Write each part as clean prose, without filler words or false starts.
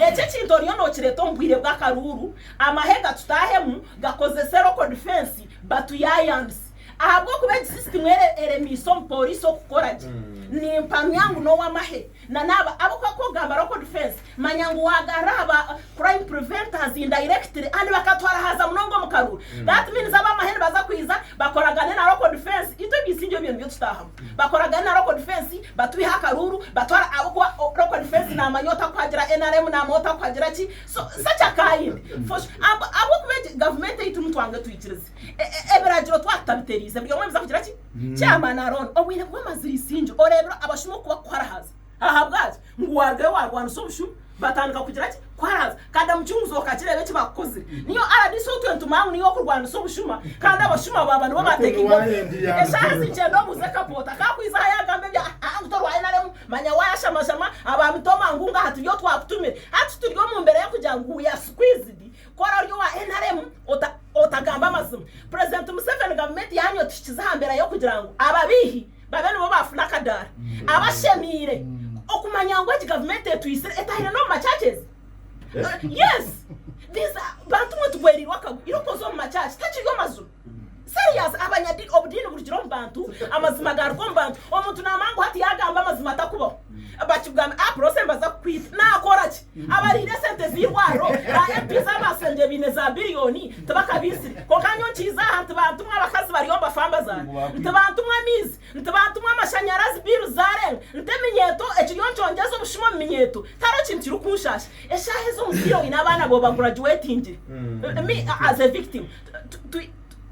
ece cintoriyo no kireto mbwire bw'akaruru amahega tutahemu gakoze zero defense batuyayansi ahabwo kubera system eremiso police okukoraje ni mpamyangu no wamahe na naba abo ko gamba roko defense manyangu wagaraba crime preventers indirectly and bakatwara haza munongo mukaruru that means aba mahene baza kwiza bakoragane na roko defense ito bisinjo byo tutahamu bakoragane na roko defense batuye hakaruru batwara abo ko roko defense na manyota kwagira NRM na mota kwagira ki so such a kind for abo kubera government itu mutwanga tuyikirize eberagiro twatabiteri byo mwemza kugira ki cyama na ron obwine kwa maziri sinjo orebro abashumo kuba kwarahaza ahabwaje ngwarwe warwana sobushu batandika kugira ki kwarahaza kada mucyunguzo wakakirebe ki bakoze niyo RDC 20 mangu niyo kurwana sobushuma kandi abashuma baba nibo batekingo eshazi cyendo muze kapota kakwiza yagambe bya utorwa inaremu manya wayashamashama abamtoma ngunga hatu yo twakutumire hatu turiyo mu mbere yo kugira ngo ya squeeze kora ryo wa NRM otagamba amazima President Museveni government yanyo tikiza hambera yo kugira ngo ababihi babene bo bafuna kadara abashemire okumanya ngo government etwisire etahira no machaches yes this bantu mutugweri wakagu irokozo mu machaches tachigo mazuru serious abanyadi obudini burigiro mbantu amazima garwo mbantu omuntu namangu hati yagamba amazima takubo abachugama aprose mbaza kwita nakoraki abari recent zirwaro ba MPs abasenge bineza billioni tabakabisi ko kanyo kiza hantu bantu mwabakazi bari yomba famba za ntabantu mwamizi ntabantu mwamashanyarazi biru zare nteminyeto ekiyonjongezo bushimo minyeto taro kintu rukushasha eshahezo muziro inabana bo graduating me as a victim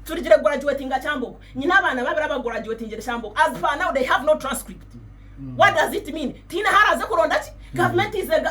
turigire graduating achambuko nyina abana babira ba graduating achambuko as for now they have no transcript. What does it mean? Tina haraze kuronda ki government is a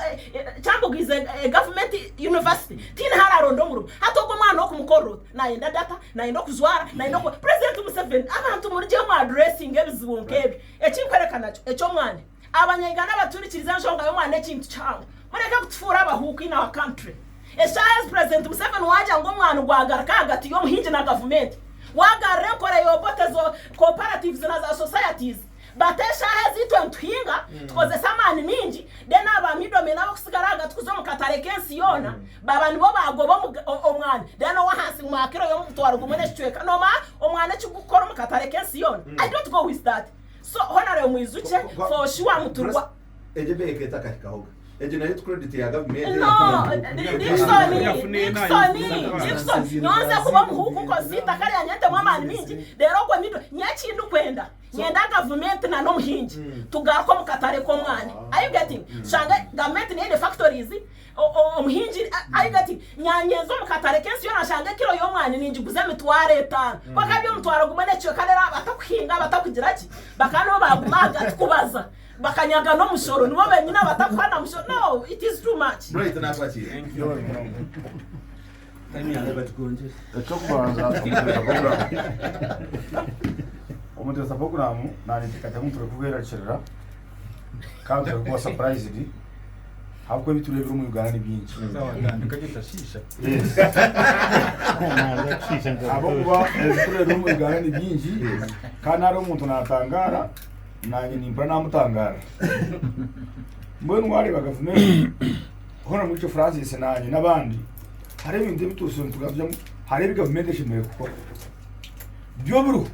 chambuko is a government university. Tina hararondo muru hatoko mwana okumukoro na enda data na enda kuzwara na enda President Museveni abantu muri je mu addressing ebizibunkebi ekinkwerekana echo mwana abanyayigana baturikiriza nshonga yo mwana ekintu cyawo mureka kutufura abahuku in our country. Esha's President Museveni waja ngo mwana gwagaruka hagati yo muhinje na government wagarre kore yo botezo cooperatives na za societies batesha hezitwe ntwinga tukoze samani mingi dena abamidome nabo kusigaraga tukuzo mukatare kensi yona baba nibo bagobo omwana dena wahasi mwakiro yo mutwaro kumene chweka noma omwana chigukora mukatare kensi yona I don't go with that so honorable Mwizuche for sure muturwa ejebeke takakahoga Engineer credit ya government no Nixon nonze kuba muhuku ko sita kali anyete mwamani mingi dero kwa mido nyachindu kwenda nyenda government na no muhinji tugako mukatare ko mwana are you getting shanga government ni the factories muhinji are you getting nyanyezo mukatare kensi yo nashanga kiro yo mwana ninji guze mitware 5 bakabyo mutwara gumene cyo kalera batakuhinga batakugira ki bakano bagumaga tukubaza bakanyaga no musoro nibo benyina batakwana musoro no it is too much right na kwachi tani aleba tukonje etokubanza omuntu asapokuramu nani tikata muntu rekubera chirira kandi kuba surprised hakwe biturebera mu Uganda ni byinshi ndikagita shisha abo kuba biturebera mu Uganda ni byinshi kandi ari umuntu natangara nanye nimbra namutangara mbona wari bagavumenti hona mucyo Francis nanye nabandi hari ibindi bituso tugavye hari government shimwe kuko byo buru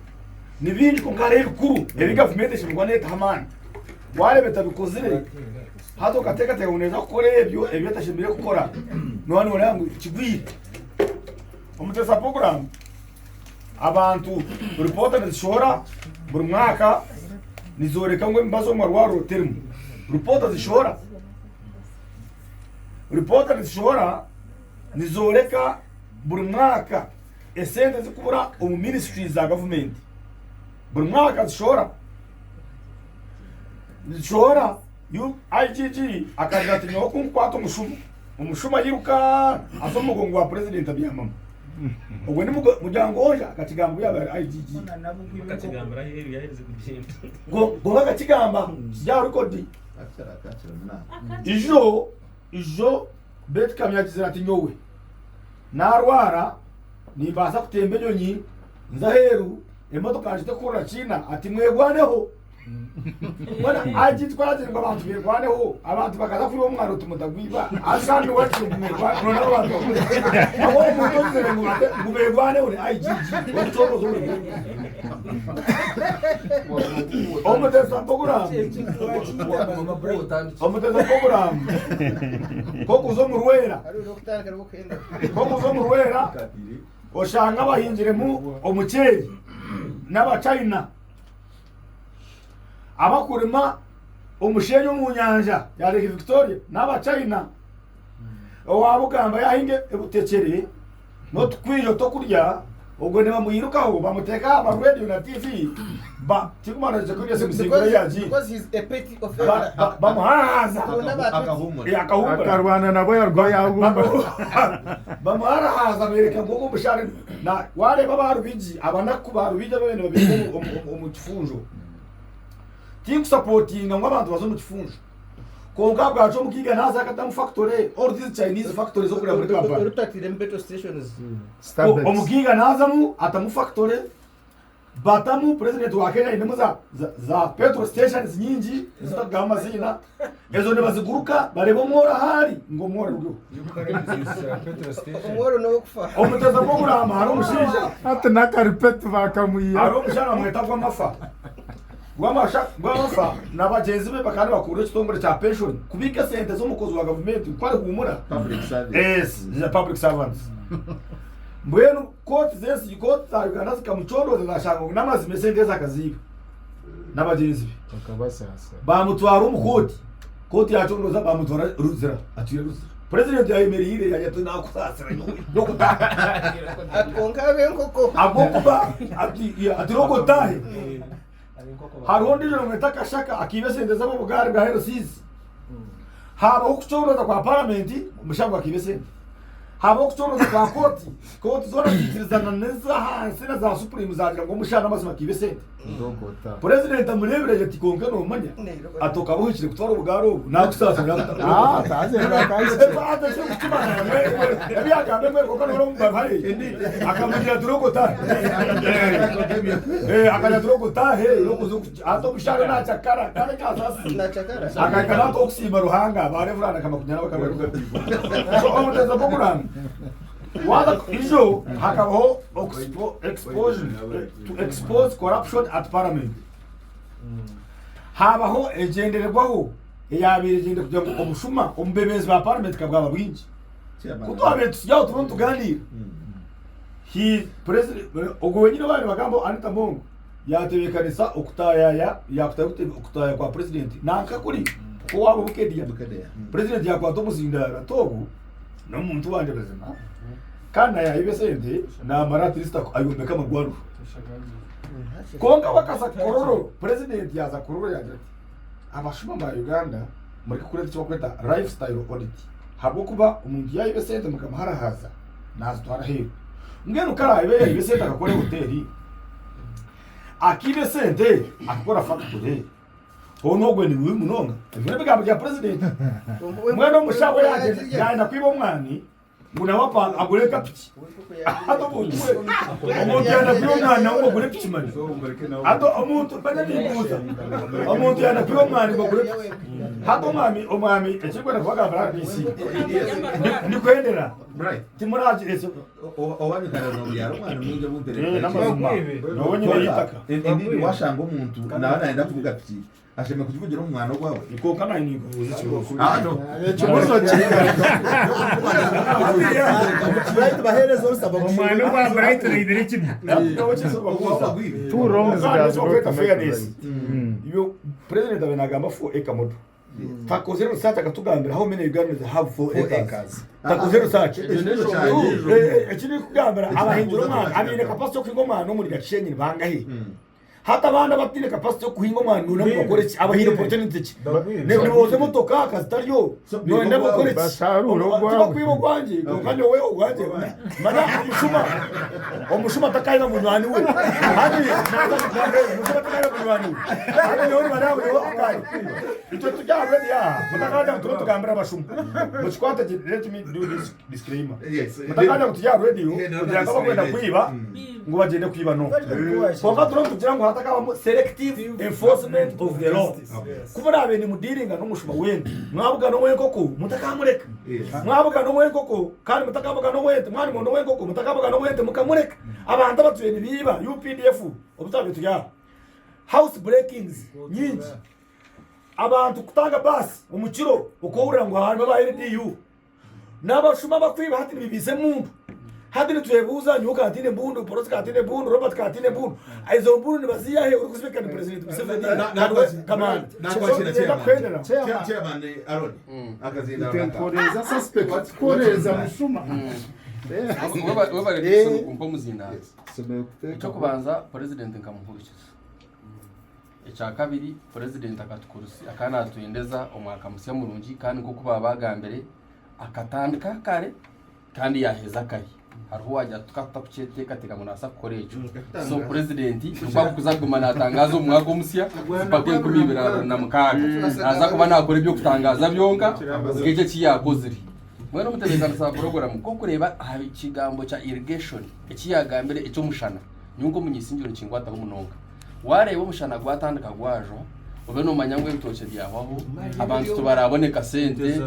nibindi ko ngare bikuru ebi government shimwe neta hamani wale betabikozire hato kateka unaweza gukora ebyo atashimire gukora none wanangu kigwire umutesa program abantu report zishora buri mwaka nizoreka ngo mbazo marwaro termu report zishora nizoreka buri mwaka esente zikubura umu ministries za government buri mwaka zishora yu IGG akagati nyo kunkwata umushuma yiruka asomugongo wa president abiyamama ubwo ni mujyango oja katigamba yaba IGG katigamba raheri yaheze kugenda ngo katigamba ya record ijo bet kamya kizira ati nyowe narwara nimbasa kutembe nyonyi nzaheru emodoka njite kura China ati mwegwaneho mbona agitwaje ngo abantu birwaneho abantu bakaza kwiba umwana utumutagwiba asandi wacu kumurwa none abantu aho umuntu uzere ngo birwaneho ni IGG wachobo zo omuteza program koko zo murwera koko zo murwera oshanga bahinjiremu omuceri n'abachina abakurima umushenyi mu nyanja ya Lake Victoria n'abachina owabugamba yahinge ebutekere no tukwiyo to kurya ubwo ne bamuyirukaho bamuteka ama radio na TV ba tikumana je kurya se musigura yaji because he's a petty offender. bamuhaza akahumba karwana nabo yarwaye ahubwo bamuhaza bereka ngo umushari na wale babarubiji abanakubarubije bene babiri mu kifunjo tingu supportinga ngo abantu bazo mu kifunjo konka bwacu mukiga naza akata mu factory or these Chinese factories zo kuri muri Kampala Rutatire metro stations. omukiga naza mu atamu factory batamu president wa Kenya ine muza za petrol stations nyingi zitagama zina ezo ne baziguruka barebo mwora hari ngo mwora rwo Umworo no kufa. omuteza program haro mushinja ate nakaripeti bakamuyiya haro mushana mweta kwa mafa Gwamafa n'abagenzi be bakandi bakuru ekitongole cya pension kubika sente z'umukozi wa government kwari kumura Public service. yes the public servants mbwenu court zesi court za Uganda zikamuchoro zashanga n'amazi mesengeza akaziba n'abagenzi be bakabasasa bamutwara umukoti koti yacongoza bamutwara ruzira atuye ruzira president yayemerire yajya nakusasira no kutaha Akonka benkoko. agokuba ati roko tahe hariho ndije mwetaka shaka akibesendeza mu bugari bwa Herosizi haba ukucoroza kwa parliament umushango akibesende haba ukucoroza kwa koti zona zitirizana neza hansi na za supreme zagira ngo umushana amazi makibesende ndogota president amurebere ati konke no manya atoka buhikire kutwara ubugaro nakusasira taze ngakaise ate cyo kutumana yabi agambe mwe kokano no mbavare akamujya turogota akajya turogota no kuzu ato bushara na chakara kale kasasi Na chakara. akakana to kusima ruhanga bare fulana kama kunyana bakabaruka so omuteza program wala ijo hakabaho exposure to expose corruption at parliament habaho egendererwaho eyabiri gende kujya ngo omushuma ombebezi ba parliament kabwaba bwinji kuko abetu yaho tuno tuganira he president ogwe nyine bari bagambo Anita Mongo yatebekanisa okutaya okutaya kwa president nanka kuri ko wabo bukedia president yakwata omuzindara togo no muntu wanje bezima kana ya ibesende na maratrista ayombeka magwaru konga wakasa kororo president yaza kororo yaje abashuma ba Uganda muri kureta cyo kweta lifestyle audit habo kuba umuntu ya ibesende mukamahara haza nazitwara he ngeno kara ibe ibesende akakore hoteli akibesende akakora factory ono gwe ni wimu nonga ngene bigambo bya president mweno mushabo yaje yaenda kwiba umwani nguna wapa agureka piki ato bunwe omuntu yana kwiba umwana ngo agure piki mani ato omuntu banyabibuza omuntu yana kwiba umwana ngo agure piki hato omwami ekigwena kubaga bara bisi ni kwendera Right. timuraje eso Owanyu kana no byaro mwana mwinje muntere. n'amazuma nobonye yitaka Indi washanga umuntu nawe naenda kuvuga piki. Asheme kuvugira umwana gwawe. iko kana ni kuvuza cyo No. ekibuzo Right bahereza usaba omwana wa bright ibiri kimwe two wrongs guys work fairness iyo president abenagamba for ekamoto takoze research akatugambira how many Ugandans have 4 acres takoze research ekiri kugambira abahindura umwana abine capacity yo kwinga umwana no muri gacenyi bangahe hata abana batine capacity yo kuhinga umwana no mukore ki abahira opportunity ki ne boze motoka akazitariyo no ndemo kore ki basaruro kwa kwibo kwanje kanyo wewe uganje mana umushuma takaiba munwani we hadi naza kugambe umushuma takaiba munwani we hadi yoni mana we akai ito tujyawe ya mutakajya tugambira abashuma muchikwate let me do this disclaimer Yes. mutakajya kutujya radio kugira ngo bagenda kwiba ngo bagende kwiba no kwa turo tugira ngo hatakabamo selective enforcement of the law kuba nabe ni mudiringa n'umushuma wende mwabuga no wenkoko mutakamureka mwabuga no wenkoko kandi mutakabuga no wende mwani mu no wenkoko mutakabuga no wende mukamureka abantu batuye nibiba UPDF obutabe tuya house breakings nyingi abantu kutanga basi umukiro ukohurira ngo ahantu ba LDU n'abashuma bakwiba hati bibize mundu hadi nitwebuza nyuka atine bundu porosi katine bundu Robert katine bundu aizo bundu nibaziya he urikuzibeka ni president Museveni kamani chairman Aaron akazinda temporeza suspect koreza mushuma weba rero kumpa muzinda cyo kubanza president nkamuhurikiza icya kabiri president akatukurusi akana tuyendeza omwaka musya murungi kandi ko kuba bagambere akatandika kare kandi yaheza kare hariho wajya tukatakuceteka teka munasa kukorejo so president kwa kuzagumana atangazo umwaka omusya pake kumibira na mukaga naza kuba nakora ibyo kutangaza byonka ngeje kiyakoziri mwene mutelekana sa program ko kureba ikigambo cha irrigation ikiyagambere icyo mushana nyungo munyisingiro kingwata umunonga wareba umushana gwatandika gwajo ube no manyangwe bitoche byabaho abantu tubaraboneka sente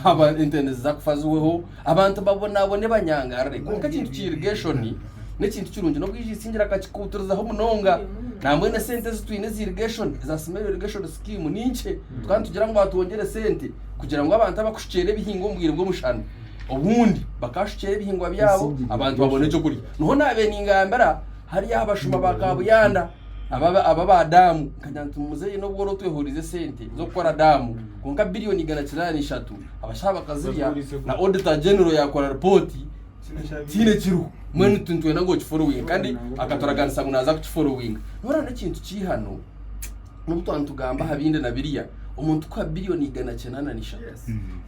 aba internet zakufazuweho abantu babone banyangare kuko kintu ki irrigation ne kintu kirunje no bwijisingira kachikuturuzaho munonga namwe na sente zitwine irrigation za small irrigation scheme ninche twantu tugira ngo batongere sente kugira ngo abantu abakushikere bihingo mbwire bwo mushana ubundi bakashikere bihingwa byabo abantu babone cyo kuri noho nabe ningambara hari abashuma bakabuyanda aba damu kanyantu muzeyi no bworo twehurize sente zo gukora damu konka billion 103 abashaba kaziriya na auditor general yakora report tine kiru mwene tuntwe nango following kandi akatoraganisa munaza ku following nora na kintu kihano n'ubutwantu gamba habinde na biriya umuntu kwa billion 103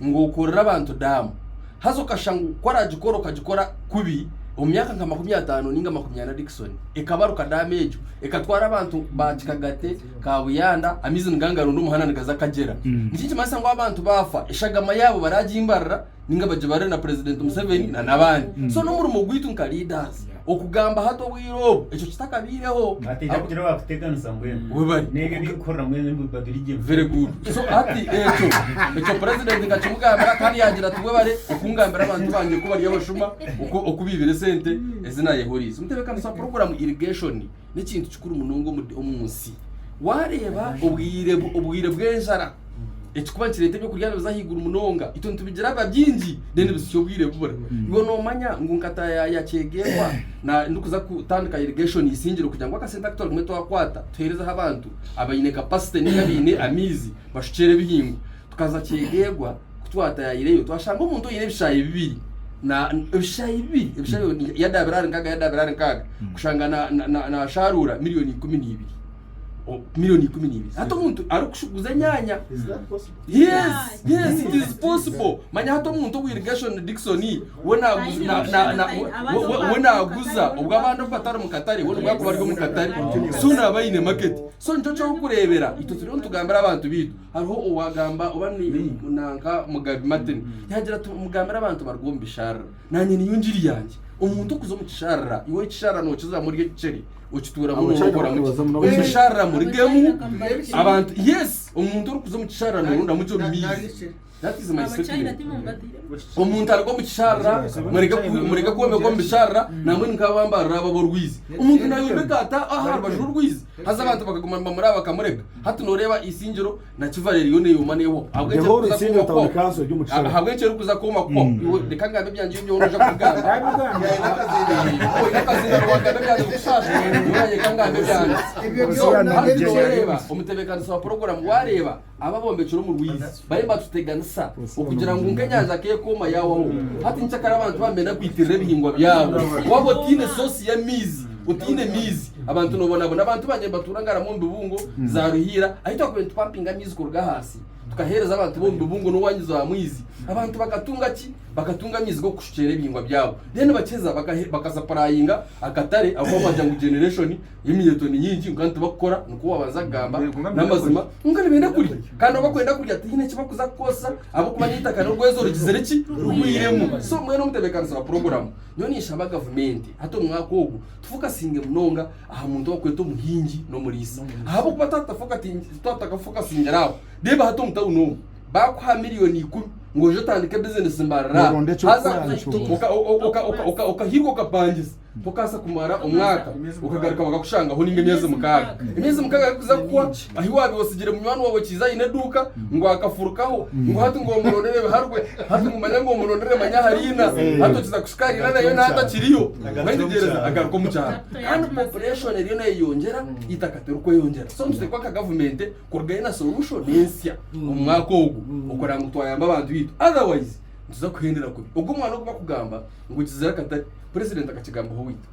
ngo ukorera abantu damu hazo kashangu kwara jikoro kajikora kubi umyaka nka 50 ninga 20 Dickson ekabaruka damage ekatwara abantu bakigagate kabuyanda amizi ngangaro ndumuhana ngaza kagera niki kimasa ngo abantu bafa ishagama yabo barajimbarra ninga bajibare na president Museveni na nabandi so no muri mugwitu nka leaders okugamba hato wiro echo kitakabireho ateja kugira bakuteganisa mbwene webari nege bikora mwene badurije very good so ati echo president ngachumugambira kandi yagira tubebare okungambira abantu banje kuba ari abashuma okubibire sente ezina yehorisi mutebekana sa program irrigation ni kintu kikuru munongo omunsi wareba ubwire bw'enjara ekikuba kirete byo kuryana bizahigura umunonga itonto bigira babyinji dene bisyo bwire bubura ngo no manya ngo nkata ya cegerwa na ndukuza kutandika irrigation isingiro kugira ngo akasenta actor mweto wakwata tuhereza abantu abayine capacity n'abine amizi bashikere bihingo tukaza cegerwa kutwata ya ireyo twashanga umuntu yire bishaye bibiri na bishaye yadabrara nkaga kushanga na sharura miliyoni 12 miliyoni 12 hato muntu arukushuguza nyanya yes it is possible manya hato muntu irrigation Dickson wena aguza ubwo abantu batara mu Katari wona bwako bari mu Katari suna bayine market so nco cyo kurebera ito turi ntugambira abantu bitu hariho uwagamba ubani nanka mugabi Martin yagira tumugambira abantu bargomba ishara nanye niyunjiri yanje umuntu kuzo mu kishara iwe kishara no kiza muri giceri ukitura mu ngora mu kishara muri gemu abantu yes umuntu uri kuzo mu kishara no ndamucyo mizi that is my secret umuntu ariko mu kishara murega kuweme ko mbishara namwe nkabamba raba bo rwizi umuntu nayo bekata aharba juru rwizi haza abantu bakaguma muri abakamureka hatu noreba isingiro na kivareri yone yomaneho ahubwo cyo kuza koma ko reka ngambe byanje byo unaje kugamba nakazira rwanda byanje gushasha yoye kangambe byanje ibyo reba umutebekana sa program wareba ababombe cyo mu rwizi bayemba tuteganisa ukugira ngo ngenyaza ke koma yawo hati nchakara abantu bamena kwitirira bihingwa byabo wabo tine sosi ya mizi utine mizi abantu nobona abantu banje baturangara mu mbubungo za ruhira ahita ku pumping mizi kuruga hasi tukahereza abantu bombi bungo no wanyizo amwizi abantu bakatunga ki bakatunga mizi go kushikera ibingwa byabo then bakeza bakasaparayinga akatare abo bajya generation y'imiyeto ni nyinji ngantu bakora nuko wabanza gamba namazima ngale benda kuri kandi bakwenda kuri ati nyine kibakuza kosa abo kumanyita kana rwezo rugizere ki rwiremo so mwe no mutebekanisa wa program nyo ni shaba government hato mwakogo tufuka singe mnonga aha muntu wakweto muhinji no murisi abo kubatata foka tutakafoka singeraho deba hato mutawu no bakwa miliyoni 10 ngo je tandike business mbarara haza ukahirwa kapangiza tukasa kumara umwaka ukagaruka bagakushanga ho ninge myeze mukaga kuza kuwa ahi wabi wasigire munywano wawe kiza ine duka ngo akafurukaho ngo hatu ngo umurondere harwe hatu ngumanya ngo umurondere manya harina hatu kiza kushikarira nayo nata kiriyo wendigereza agaruko mucyara kandi population iriyo nayo yongera itakatera uko yongera so ntse kwa government kurgaina solution nensya umwaka ogu ukora ngo twayamba abantu bitu otherwise ntuza kuhendera kubi ubwo mwana kuba kugamba ngo kizera katari president akakigamba ho wita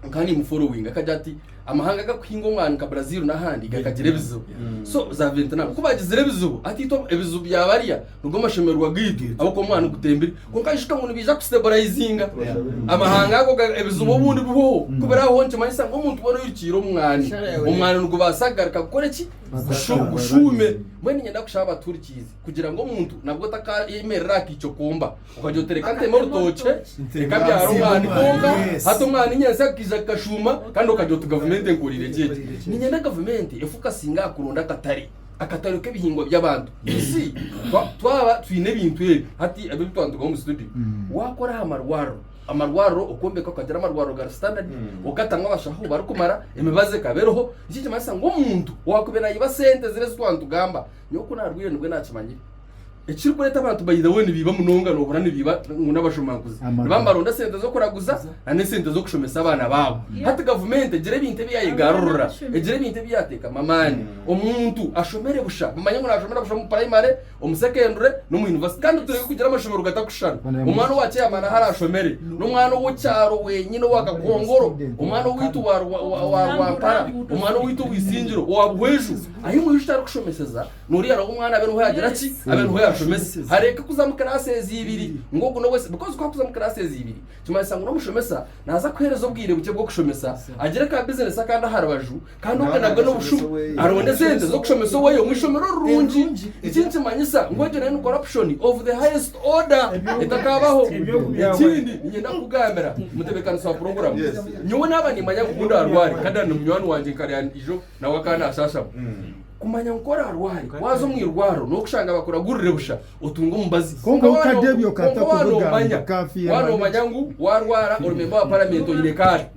nkani mu following akajati amahanga gakwingo mwana ka Brazil nahandi gakagire bizo so za Vietnam kuba gizire bizo atito ebizo byabariya nugo mashemerwa gitu abo ko mwana gutembere ko kashika ngo bija kustabilizinga amahanga go ebizo bobundi buho kubera aho nje manisa ngo umuntu ubona yirikiro umwana nugo basagarika gukora ki gushume mwene nyenda kushaba turikizi kugira ngo umuntu nabwo taka yemerera kico kumba ukajyo tereka temo rutoce ekabyaro mwana konga hato mwana nyense kiza kashuma kandi ukajyo government ngurire jeje ninyenda government efuka singa kuronda akatari k'ibihingwa by'abantu isi twaba twine bintu hati abiri twanduga mu studio wakora amarwaro ukombeka kagira amarwaro ga standard ukatanga bashaho barukumara imibaze kaberoho iki kimasa ngo umuntu wakubera yiba sente zire twandugamba nyoko narwire nibwe nakimanyire ekiriko leta abantu bayida wone biba munonga no burane biba n'abashomanguzi bambaronda sente zo kuraguza ane sente zo kushomesa abana babo hati government ejere binte biyayigarura ejere binte biyateka mamani omuntu ashomere busha mumanye ngo ashomera busha mu primary omusecondary no mu university kandi tureke kugira amashomero gatakushana umwana wace amana harashomere n'umwana wo cyaro wenyine wakakongoro umwana witu wa para umwana witu wisingiro wabuheju ayi mu yishara kushomeseza nuri ara umwana abe no yagira ki abe no hareka kuzamuka classes ibiri ngo kuno wese because kwa kuzamuka classes ibiri tumasa ngo mushomesa naza kwereza ubwire buke bwo kushomesa agire ka business akanda harabaju kandi ukanabwo no bushu aronde sente zo kushomesa wowe mwishomero rungi ikinti manyisa ngo je nene corruption of the highest order etakabaho ikindi nyenda kugambera mutebekana sa program nyowe nabani manya gukunda arwari kada no mnywano wanje kare ijo na wakana ashasha kumanya nkora arwari wazo mwirwaro no kushanga bakora gurire busha utunga umbazi kongo ukadebyo kata kuvuga kafi wano manyangu warwara urumemba wa parliament ine kare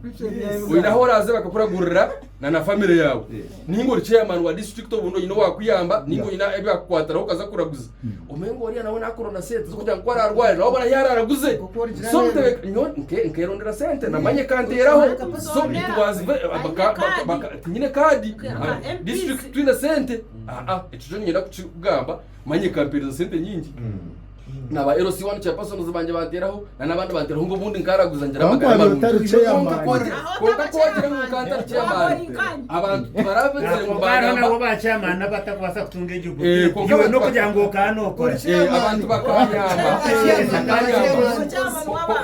uyinahora aze bakakora gurira na family yawe ningo chairman wa district obundo yino wakwiyamba ningo ina ebe akwatara ukaza kuraguza umengo ori nawe nakorona sente zo kujya nkora arwari nawe bana yararaguze so mutebe nkerondera sente namanye kanteraho so bitwazi baka nyine kadi district twina sente ekijo nyira kugamba manye kamperiza sente nyingi naba erosi wanu cha person zibanje bateraho nabandi bateraho ngo bundi nkaraguza njira magana konka kwagira mu kantara chairman abantu barabetse mu bana nabo ba chairman nabatakwasa kutunga igihugu yiwe no kugira ngo kanokora abantu bakanyamba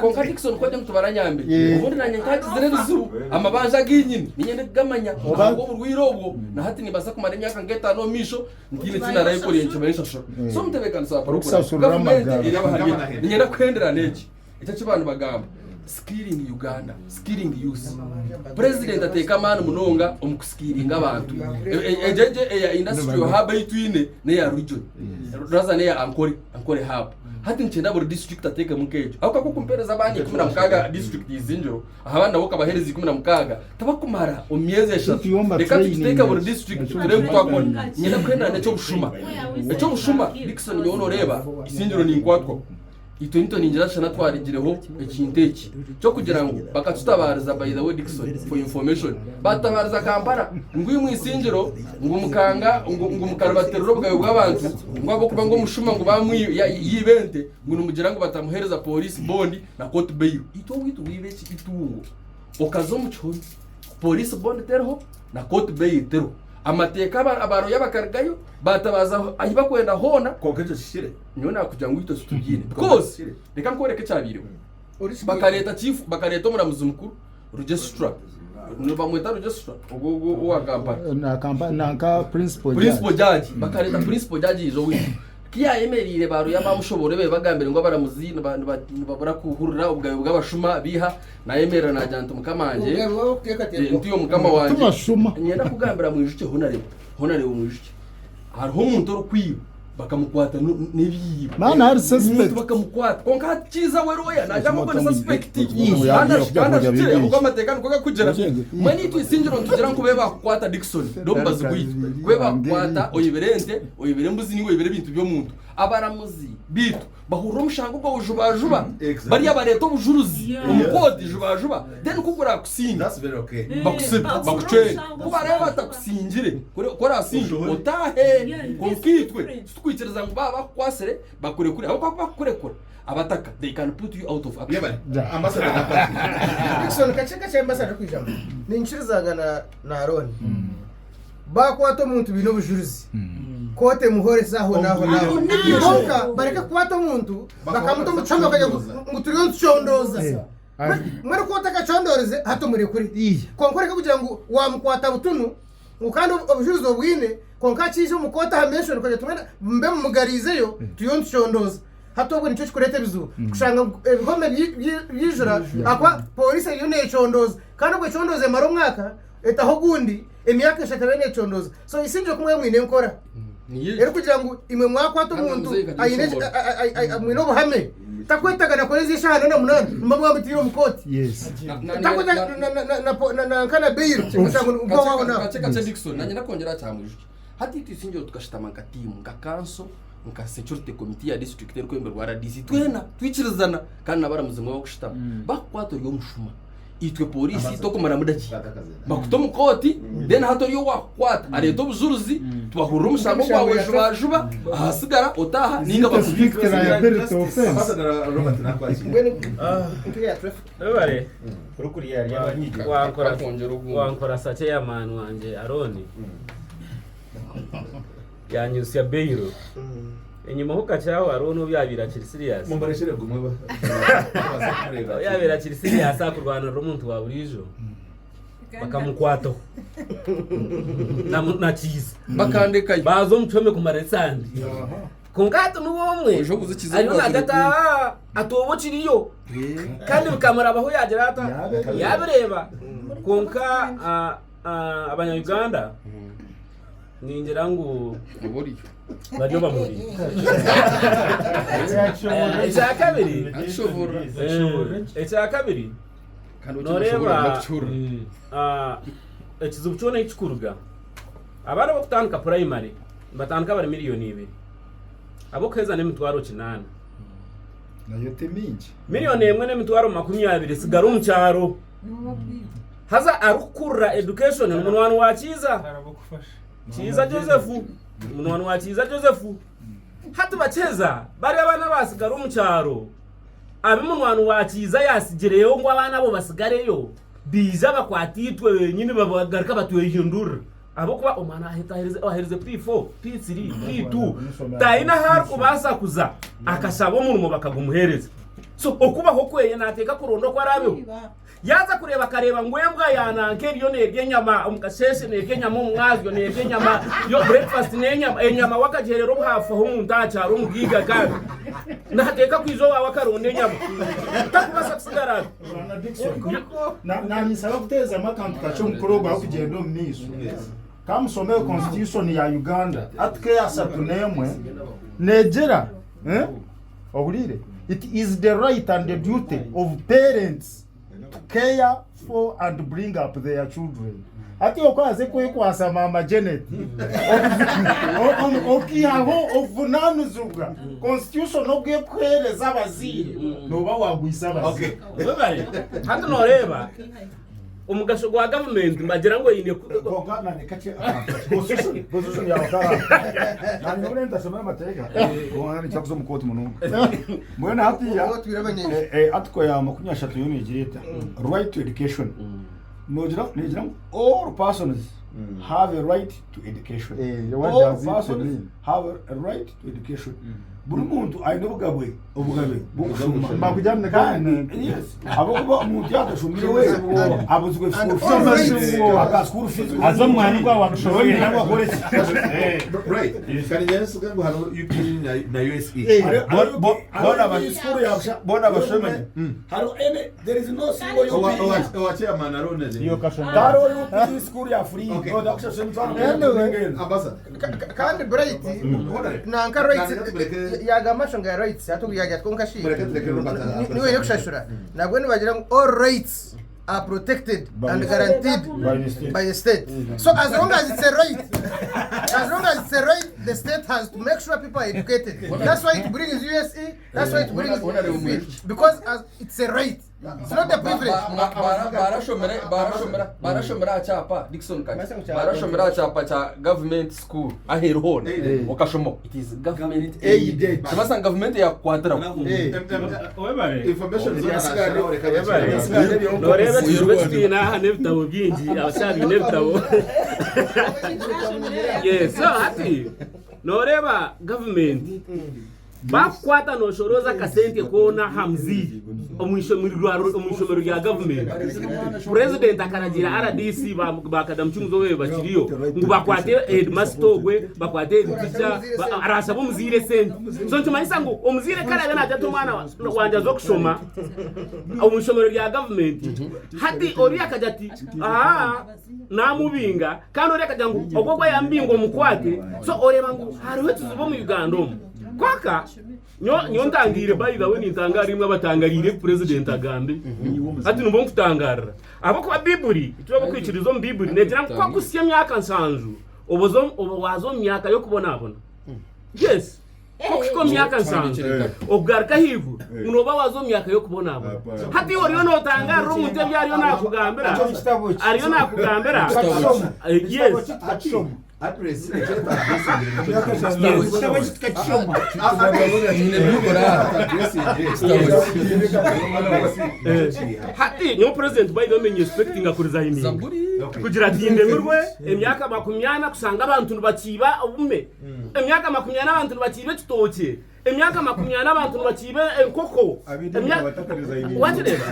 konka Dickson kwaje mutubaranyambe ubundi nanye nkagizire bizu amabanja ginyine ninyene gamanya ngo burwirobwo na hati nibasa kumara imyaka ngeta no misho ndine tinara yikori yenchemesha so mutebekana sa parukura ninyenda kwendera neki icyo kibantu bagamba skilling Uganda skilling youth president ateka manu munonga omukuskilling abantu ejeje ya industry hub yitwine ne ya region raza ne ya ankore hub hati nchenda buri district ateka mukejo ako kukumpereza abandi 16 district izinjiro abana boka baherezi 16 tabakumara omyeze eshatu reka tuteka buri district turebe twakora nyenda kwendera neco bushuma Dickson nyono reba izinjiro ni nkwatwo itonito ninjira shana twarigireho ekinteki cyo kugira ngo bakatutabariza by the way Dickson for information batabariza Kampala nguyu mwisingiro ngumukanga ngumukarabateruro bwawe bw'abantu ngo abo kuba ngo mushuma ngo bamwi yibente ngo numugira ngo batamuhereza police bond na court bail ito witu wibeki itungo okazo muchoni police bond terho na court bail terho amateka abaro yabakargayo batabaza ahiba kwenda hona kokecho shire niyo nakugira ngo itose tubyine because reka nkoreke cyabiriwe bakareta chief bakareta umuramuzi mukuru registrar bamwita registrar ubwo wa kampani nka principal judge bakareta principal judge izo wiki kiya emerire baro yabamushobore be bagambere ngo baramuzi babura kuhurira ubwayo bw'abashuma biha na emera na janto mukamanje ntiyo mukama wanje nyenda kugambira mu ijuke honare mu ijuke hariho umuntu ro kwiba bakamukwata n'ebiyiba mana hari suspect bakamukwata konka kiza weroya naja ngo ni suspect anda uko amatekano ko kugera mani twisingiro tugira ngo beba kwata Dickson dombazi gwi kweba kwata oyibere mbuzi ni oyibere bintu byo muntu abaramuzi bitu bahura umushango bwo bujubajuba bari abareto bujuruzi umukodi jubajuba then kugura kusinga that's very okay bakucwe kuba rero batakusingire kora singi otahe konkitwe tukwikiriza ngo baba kwasere bakure kure abo bakurekura abataka they can put you out of action ambassador na party Dickson kacheka ambassador kwijambo ninchirizanga na Aaron bakwato muntu bino bujuruzi kote muhore saho naho bonka bareka kwato muntu bakamuto muchamba kajya nguturiyo nshondoza mwere kota kachondoreze hato muri kuri konkoreka kugira ngo wamukwata butunu ukandi obujuruzi obwine konka kije mukota hamenshon kajya tumena mbe mugarizeyo tuyo nshondoza hato bwo nicyo kikurete bizu kushanga ibihome byijura akwa police yone chondoza kandi ubwo chondoze maro mwaka etaho gundi emyaka eshakabene chondoza so isinje kumwe mwine nkora ero kugira ngo imwe mwakwato umuntu ayine mwino buhame takwetaga nakoreza ishahano na munani mbamwe mutiro mukoti yes takweta na kana beiro cyangwa ubwo wabona kacheka Dickson nanye nakongera cyamujije hati twisinje tukashitama ngatimu ngakanso nka security committee ya district ero kwemberwa RDC twena twikirizana kandi nabaramuze mwe gushitama bakwato yo mushuma itwe polisi to kumara mudaki bakuto mukoti then hatoriyo wakwata areto buzuruzi tubahurira umusango wawe jubajuba ahasigara otaha ninga victor ya belt offense ambassador Robert na kwachi bare urukuri yari yabanyije wankora sache ya man wanje Aroni yanyusia beiro enyuma hukachaho Aroni byabira kiri serious mumbareshere gumwe yabira kiri serious akurwana n'umuntu wa burijo bakamukwato na cheese bakandeka bazo mchome kumaresandi kongato n'ubomwe ariyo nagata atobokiriyo kandi bikamara abaho yagera ata yabireba konka abanyarwanda ningira ngo uburiyo bajyo bamuri ecya kabiri noreba ekizibu cyone ekikuruga abana bo kutandika primary batandika bari miliyoni 2 abo keza n'emitwaro 8 nayo temingi miliyoni 1 n'emitwaro 20 sigara mu cyaro haza arukura education umuntu wanu wakiza Chiza Joseph umuntu wanu wakiza Joseph hatu bacheza bari abana basigara mu cyaro abimuntu wanu wakiza yasigireyo ngo abana bo basigareyo biza bakwatitwe nyine babagaruka batwehindura abo kuba umwana aherize P4 P3 P2 taina har kubasa kuza akasaba umuntu bakagumuhereza so okubaho kweye nateka kurondo kwa rabe yaza kureba kareba ngwembwa yananke yo nerye nyama umukasheshe nerye nyama umwazyo nerye nyama yo breakfast nenyama wakajerero hafa ho umuntu acyaro umugiga kandi nateka kwizo wakaronde nyama takubasa kusigara na nisaba kuteza amakantu kacho mukorogo akugenda mu miso kamusomeye constitution ya Uganda atke yasatu nemwe negera obulire it is the right and the duty of parents to care for and bring up their children. Ati okwaze kwasa mama Janet. Okiyaho ovunanuzubwa. Constitution obwe kwereza abaziri. Noba wagwisaba. Okay. Hatu noreba umugasho gwa government bagira ngo yine kongana nekache constitution ya wakara na ngone ntasema mateka kongana ni cyakuzo mukoti muno mbona hati ya atko ya 30 yoni jireta right to education nogira all persons have a right to education. what All does it persons mean? have a right to education. Buri muntu ayina ubugabe bwo gusoma. Bakujyana Kandi yes, abakuba umuntu yagashumire we abuzwe school fees. School fees. aza mwana kwa wakushoboye nabo akore. Right. Kandi njye suka ngo hano UK na USE. Bona abashome. There is no single Owa chairman aroneze. Iyo kashomba. Taro UP school ya free. Okay. No dakusha Ambassador. kandi bright nanka rights yagamashonga ya rights atubyaga twonkashi niwe yokushashura nabwo nibagira ngo all rights are protected and guaranteed by the state. So as long as it's a right, the state has to make sure people are educated. That's why it brings USE, that's why it brings because as it's a right. It's not a privilege. barashomera chapa Dickson kati barashomera chapa cha government school ahero hone wakashomo it is government aided chamasa government ya kwadra Information noreba tibestina hanebitabo byinji abashabi nebitabo yes so hati noreba government bakwata noshoroza kasente kona hamzi omwishomero rya government president akaragira RDC bakadamchunguzo we bakiriyo ngo bakwate headmaster gwe bakwate teacher arasaba umuzire sente so ntumanisa ngo umuzire karabe najya mwana wanje zo kushoma omwishomero rya government hati ori akajati namubinga kandi ori akajya ngo ogwo yambingo mukwate so oreba ngo hariho tuzubo mu Uganda kwaka nyo ntangire by the way nitangara imwe abatangarire president agambe ati numbo mfutangara abo kwa biburi tuba kwikirizo mbiburi negira kwa kusiya myaka nsanzu obozo wazo myaka yo kubona yes ko myaka nsanzu obgarka hivu unoba wazo myaka yo kubona hati woriyo no tangara umute byariyo nakugambira ariyo nakugambira yes address hati nyo president by the way expecting akuresign kugira dinde murwe emyaka 20 kusanga abantu bakiba ubume emyaka 20 abantu bakibe kitoke emyaka 20 abantu bakibe enkoko watireba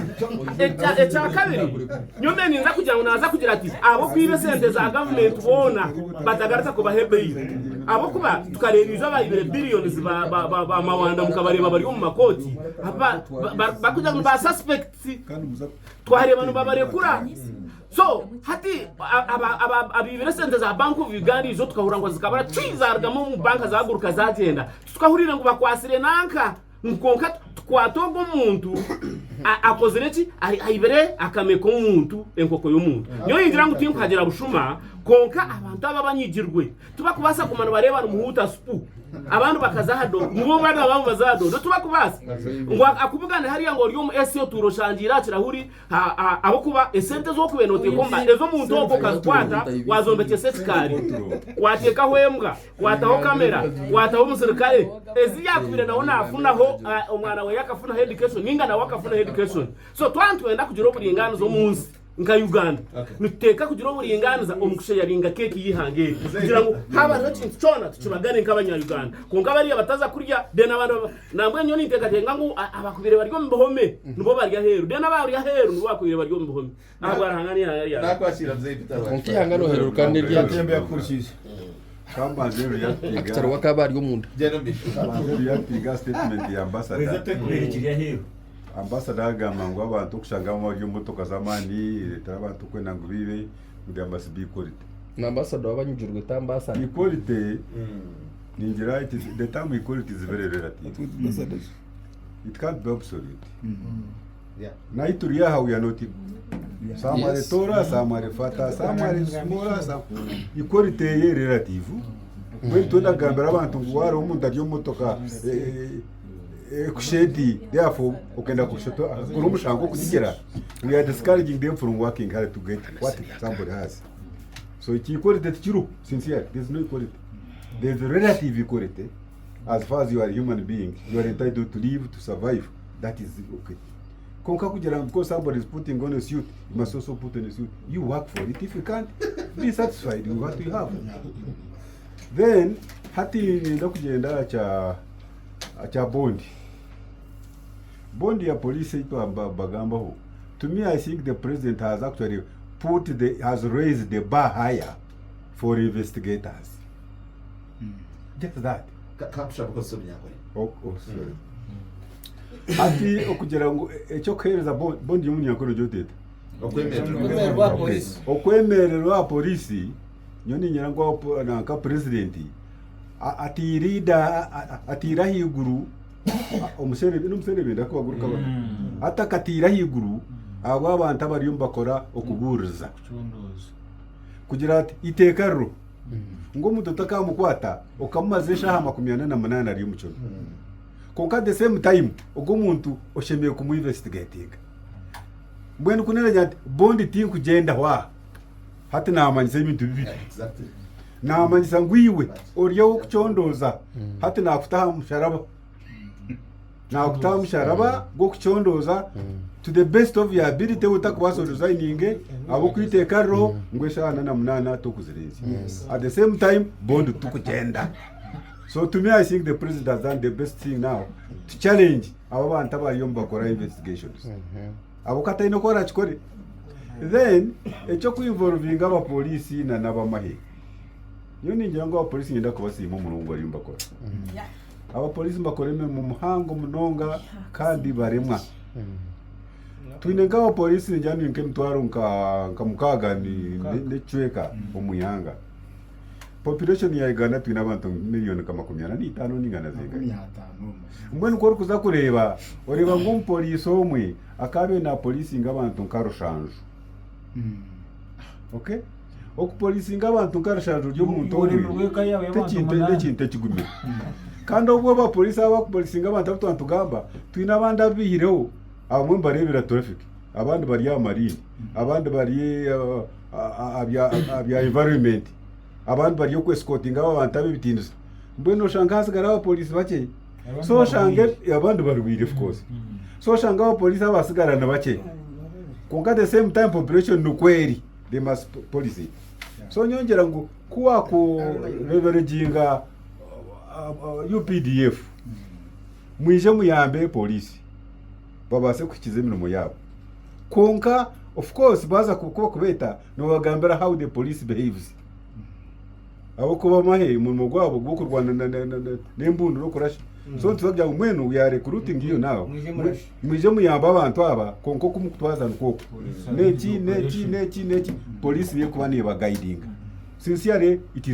echa kabiri nyome ninza kugira unaza kugira ati abo kwibe sente za government bona batagarata ko bahebe abo kuba tukareriza bayibere billions ba mawanda mukabareba bari mu makoti bakuja ba suspect twareba no babarekura so hati abibere sente za bank of Uganda izo tukahura ngo zikabara twizargamo mu banka zaguruka zagenda tukahurira ngo bakwasire nanka nkonka twatogo umuntu akozere ki ayibere akameko umuntu enkoko y'umuntu nyo yingira ngo tinkagera bushuma konka abantu ababanyigirwe tuba kubasa kumana bareba umuhuta spu abantu bakazahado mubo bana babo bazado tuba kubasa ngo akubugane hariya ngo ryo mu SO turoshangira kirahuri abo kuba esente zo kubenote komba ezo muntu oko kakwata wazombeke setkari wateka hwembwa wataho kamera wataho musirikare ezi yakubire naona afunaho umwana we yakafuna education ninga na wakafuna education so twantwenda kugira oburingano zo munsi nka Uganda nuteka kugira oburinganiza omukushe yaringa keke yihange kugira ngo haba no kintu cyona tukibagane nk'abanya Uganda konga bari abataza kurya dena abantu nambwe nyoni nteka tenga ngo abakubire bari mu buhome nubo bari heru dena bari heru nubo bakubire bari mu buhome ahubwo arahangani ya nakwashira mzee Peter konki hangano heru kandi yatembe yakurishije kamba zero yapiga akitaro wakabari y'umuntu jeno bisho yapiga statement ya ambassador wezate kuberekiriya heru ambassador agamba ngo abantu kushangamo y'umutoka zamani leta abantu kwena ngo bibe muri ambassador equality na ambassador wabanyujurwe ta ambassador equality ningira it is the term equality is very relative it can't be absolute yeah na ituria how we are not some are tora some are fata some are smaller some equality is relative when to ndagambira abantu ngo wari umuntu ari y'umutoka kushedi therefore ukenda kushoto urumushango kugera we are discouraging them from working hard to get what somebody has so equality is true sincere there's no equality there's a relative equality as far as you are a human being you are entitled to live to survive that is okay konka kugira ngo because somebody is putting on a suit, you must also put on a suit. You work for it. If you can't be satisfied with what you have, then hati nenda kugenda cha bondi ya police ito bagamba ho. To me, I think the president has actually has raised the bar higher for investigators. Just that. Kapsha because nyakwe. Oh, sorry. Ati okugira ngo ekyo khereza bondi y'umunyakoro jotete. Okwemererwa polisi nyoni nyirango na ka president atira higuru omusere benda ko baguruka atakatira higuru abo abantu abari bakora okuburiza kugira ati itekaro ngo mutotaka mukwata okamumaze shaha 48 ari umucyo konka the same time ugo muntu oshemeye kumu investigating mbwenu kunera ati bondi ti kugenda wa hati namanyisa ibintu bibiri namanyisa ngwiwe oriyo kuchondoza hati nakutaha musharaba go kuchondoza to the best of your ability utakubaso designing abo kwiteka ro ngweshana na munana to kuzirenzi at the same time bondi tukugenda. So to me, I think the president has done the best thing now to challenge abo bantu abayomba bakora investigations. Abo kata ino kora chikore. Then echo ku involving aba police na nabamahe. Yoni njango aba police ngenda kubasima mulungu ari mbakora. Aba police bakoreme mu muhango munonga kandi baremwa. Twinenga aba police njani nke mtwaro nka mukaga ni chweka omuyanga. Population ya Uganda twina abantu miliyoni kama 15 ningana zenga. Mbwenu ko kuza kureba oreba ngo police omwe akabe na police ngabantu nkarushanju. Okay? Oku police ngabantu nkarushanju ryo muntu omwe. Tekinte kigumira. Kandi obwo ba police aba ku police ngabantu abantu gamba twina abandi bihireho abamwe barebera traffic abandi bari amarine abandi bari abya environment abantu bari yo escorting abantu abitinza mbweno shangazi gara police bake so shange abantu barwire of course so shanga police abasigara na bake konka the same time population no kweri they must policy so nyongera ngo kuwa ku leveraging UPDF mwije muyambe police babase kukize imirimo yabo konka of course baza kubeta no bagambira how the police behaves abo kuba mahe mu mugwabo gwo kurwana nembundu no kurasha so tuzabya umwenu ya recruiting iyo nawo mwije muyamba abantu aba konko kumutwaza nkoko neti police ye kuba ne ba guiding sincerely it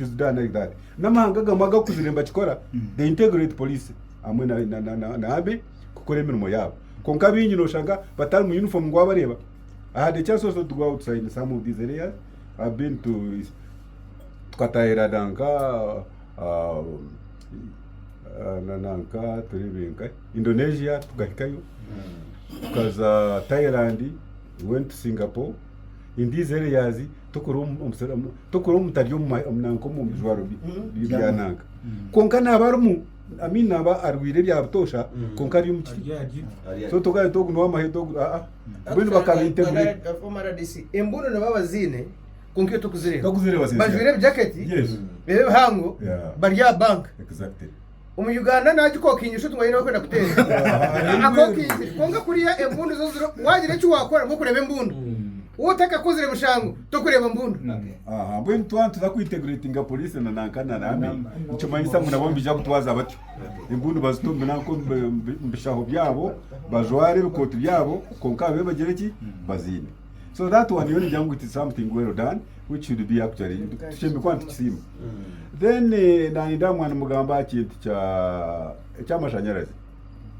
is done like that namahanga gamaga kuziremba chikora the integrate police amwe na abe kukora imirimo yabo konka binyi no shanga batari mu uniform ngwa bareba I had a chance also to go outside in some of these areas. I've been to tukatahira nanka turibinka Indonesia tukahikayo tukaza Thailand, we went to Singapore. In these areas tukuru mutariyo mnanko mu bijwaro byananga konka nabarumu amina ba arwire bya butosha konka ari umukiti so togaye to gunwa maheto bwino bakabintegure former DC embuno nababazine konkiyo tukuzireba bazine bajwire jacket bebe hango barya bank exactly Uganda naje kokinyisho tungayina kwenda kutera akokinyi konga kuriya embundu zo ziro wagire cyo wakora ngo kureba embundu utaka kuzire mushango to kureba mbundu bwe ntwantu za kwintegratinga police na nankana nami icyo manyisa munabombi ja kutwaza batyo imbundu bazitumbe nako mbishaho byabo bajware bikoti byabo konka be bagereki bazine so that one yoni jangu it is something well done which should be actually tusheme kwantu kisima then na ndamwana mugamba kintu cha mashanyarazi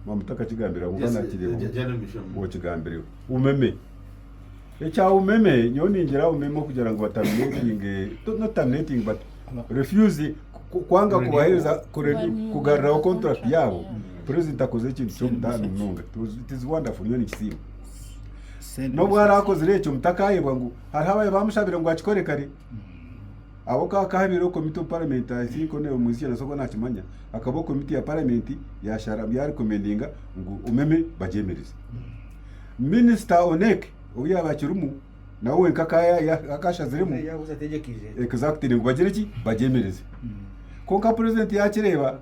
mamutaka kigambira ngana kirebo ngo kigambire umeme echa umeme nyoni ngira umeme kugira ngo batamenyinge not terminating but refuse kwanga kubahereza kugarura contract yabo president akoze ikintu cyo mutano mnonga it is wonderful nyoni kisima no bwara akoze recyo mutakaye bwangu hari habaye bamushabira ngo akikore kare abo kahabiro committee of parliament I think one umuziki na soko nakimanya akabo committee ya parliament ya shara ya recommendinga ngo umeme bajemereze minister onek oya bakirumu nawe nkakaya akashaziremu yabuze ategekije exactly ngo bagire ki bagemereze konka president yakireba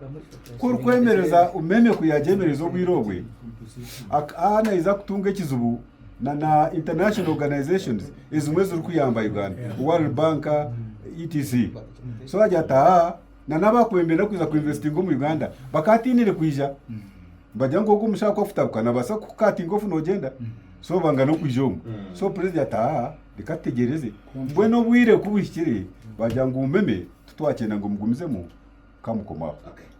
ko kwemereza umeme kuyagemereza obwirobwe ana iza kutunga kizubu na international organizations izumwe ziri kuyamba Uganda World Bank etc so ajata na nabakwembera kuza kuinvesting mu Uganda bakatinire kwija bajya ngo umushaka kufuta na basa kukatinga ofu nogenda so banga no kwijonga so president rikategereze mbwe no bwire kubishikire bajya ngo umeme tutwakenda ngo mugumizemo kamukoma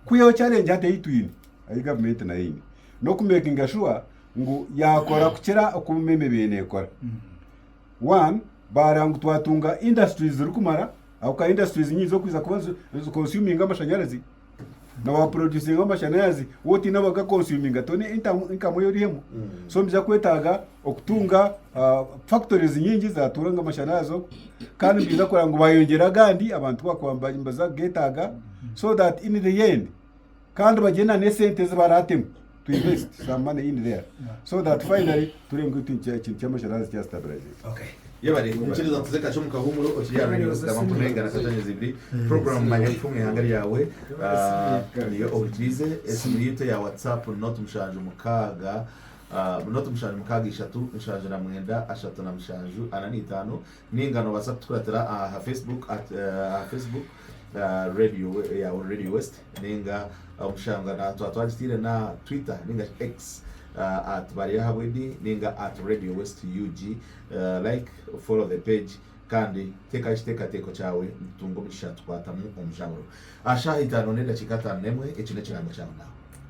kuyo challenge hata itwini ayi government na yini no kumaking sure ngo yakora kukira okumeme bene ekora one barangu twatunga industries rukumara auka industries nyingi zo kwiza kubanza consuming amashanyarazi na wa producing amashanyarazi woti nabaga consuming atone income yori hemu so mbya kwetaga okutunga factories nyingi zaturanga amashanyarazi kandi biza kora ngo bayongera gandi abantu bakwamba imbaza getaga so that in the end kandi bagena ne sente zibaratemu to invest some money in there so that finally turengo tinche cyamashanyarazi cya stabilize. Okay. Yabari mukiriza tuzeka cyo mukahumuro okiyara ni kama mpunenga na katanye zibiri program manyapfumwe hangari yawe niyo obutirize esirite ya WhatsApp not mushanje mukaga not mushanje mukaga 3 mushanje na mwenda 3 na mushanju ananitano ningano WhatsApp tukuratira Facebook at Facebook radio ya Radio West ninga mushanga na twatwatire na Twitter ninga X at Maria Hawedi ninga at Radio West UG like follow the page kandi teko chawe tungo mishatu kwatamu omjamuro ashahita nonenda chikata nemwe ekine kirango cyawe nawe